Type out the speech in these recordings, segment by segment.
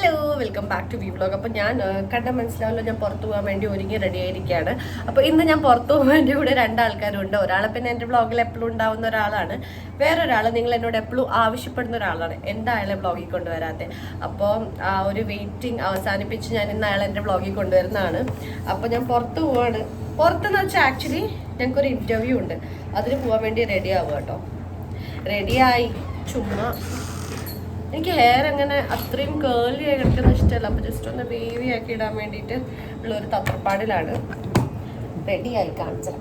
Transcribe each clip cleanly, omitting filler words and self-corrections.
Hello, welcome back to V vlog. അപ്പോൾ ഞാൻ കണ്ട മനസ്സിലാവല്ലോ, ഞാൻ പുറത്തു പോകാൻ വേണ്ടി ഒരുങ്ങി റെഡി ആയിരിക്കുകയാണ്. അപ്പോൾ ഇന്ന് ഞാൻ പുറത്തു പോകാൻ വേണ്ടി ഇവിടെ രണ്ടാൾക്കാരുണ്ട്. ഒരാളെ പിന്നെ എൻ്റെ വ്ളോഗിൽ എപ്പോഴും ഉണ്ടാവുന്ന ഒരാളാണ്, വേറൊരാൾ നിങ്ങൾ എന്നോട് എപ്പോഴും ആവശ്യപ്പെടുന്ന ഒരാളാണ്, എന്താ അയാളെ വ്ളോഗിൽ കൊണ്ടുവരാതെ. അപ്പോൾ ആ ഒരു വെയിറ്റിംഗ് അവസാനിപ്പിച്ച് ഞാൻ ഇന്ന് അയാളെ എൻ്റെ വ്ളോഗിൽ കൊണ്ടുവരുന്നതാണ്. അപ്പോൾ ഞാൻ പുറത്തു പോവാണ്. പുറത്തെന്ന് വെച്ചാൽ ആക്ച്വലി ഞങ്ങൾക്കൊരു ഇൻ്റർവ്യൂ ഉണ്ട്, അതിന് പോകാൻ വേണ്ടി റെഡി ആവുക കേട്ടോ. റെഡിയായി ചുമ്മാ എനിക്ക് ഹെയർ അങ്ങനെ അത്രയും കേർലി ആയി കിടക്കുന്ന ഇഷ്ടമല്ല. അപ്പോൾ ജസ്റ്റ് ഒന്ന് വേവി ആക്കി ഇടാൻ വേണ്ടിയിട്ട് ഉള്ളൊരു തത്രപ്പാടിലാണ്. റെഡിയായി കാണിച്ചത്.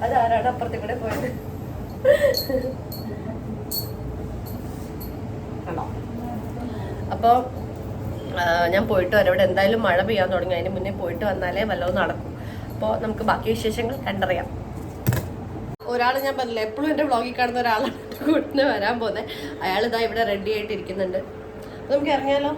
അതാരാണ് അപ്പുറത്തെ കൂടെ പോയത്? ആണോ? അപ്പോൾ ഞാൻ പോയിട്ട് വരാം. ഇവിടെ എന്തായാലും മഴ പെയ്യാൻ തുടങ്ങി, അതിന് മുന്നേ പോയിട്ട് വന്നാലേ വല്ലതും നടക്കും. അപ്പോൾ നമുക്ക് ബാക്കി വിശേഷങ്ങൾ കണ്ടറിയാം. ഒരാൾ ഞാൻ പറഞ്ഞില്ല, എപ്പോഴും എൻ്റെ വ്ളോഗിൽ കാണുന്ന ഒരാളാണ് കൂട്ടിന് വരാൻ പോകുന്നത്. അയാൾ ഇതാ ഇവിടെ റെഡി ആയിട്ട് ഇരിക്കുന്നുണ്ട്. നമുക്ക് ഇറങ്ങിയാലോ?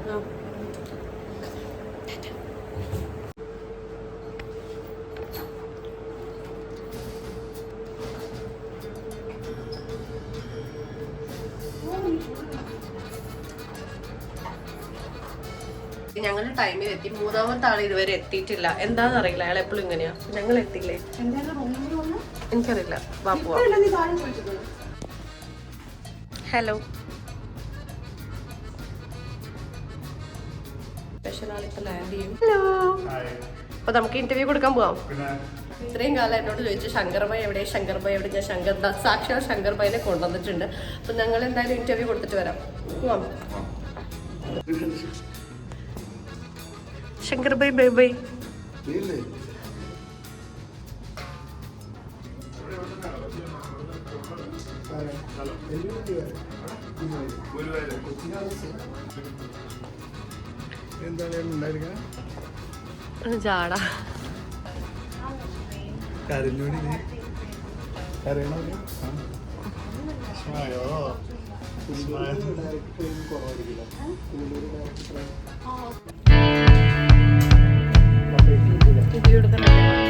ഞങ്ങൾ ടൈമിൽ എത്തി. മൂന്നാമത്തെ ആൾ ഇതുവരെ എത്തിയിട്ടില്ല. എന്താന്ന് അറിയില്ല, അയാൾ എപ്പോഴും ഇങ്ങനെയാ. ഞങ്ങൾ എത്തിയില്ലേ? എനിക്കറിയില്ല. ബാപ്പുവാ. ഹലോ, സ്പെഷ്യൽ ആളിപ്പോ ലാൻഡ് ചെയ്യും. ഹലോ. അപ്പൊ നമുക്ക് ഇന്റർവ്യൂ കൊടുക്കാൻ പോവാം. ഇത്രയും കാലം എന്നോട് ചോദിച്ചു ശങ്കർ ഭായ് എവിടെ, ശങ്കർ ഭായ് എവിടെ. ഞാൻ സാക്ഷാൽ ശങ്കർ ഭായിനെ കൊണ്ടുവന്നിട്ടുണ്ട്. അപ്പൊ ഞങ്ങൾ എന്തായാലും ഇന്റർവ്യൂ കൊടുത്തിട്ട് വരാം. പോവാം. Shankar bhai bye bye. ജാട ഇത്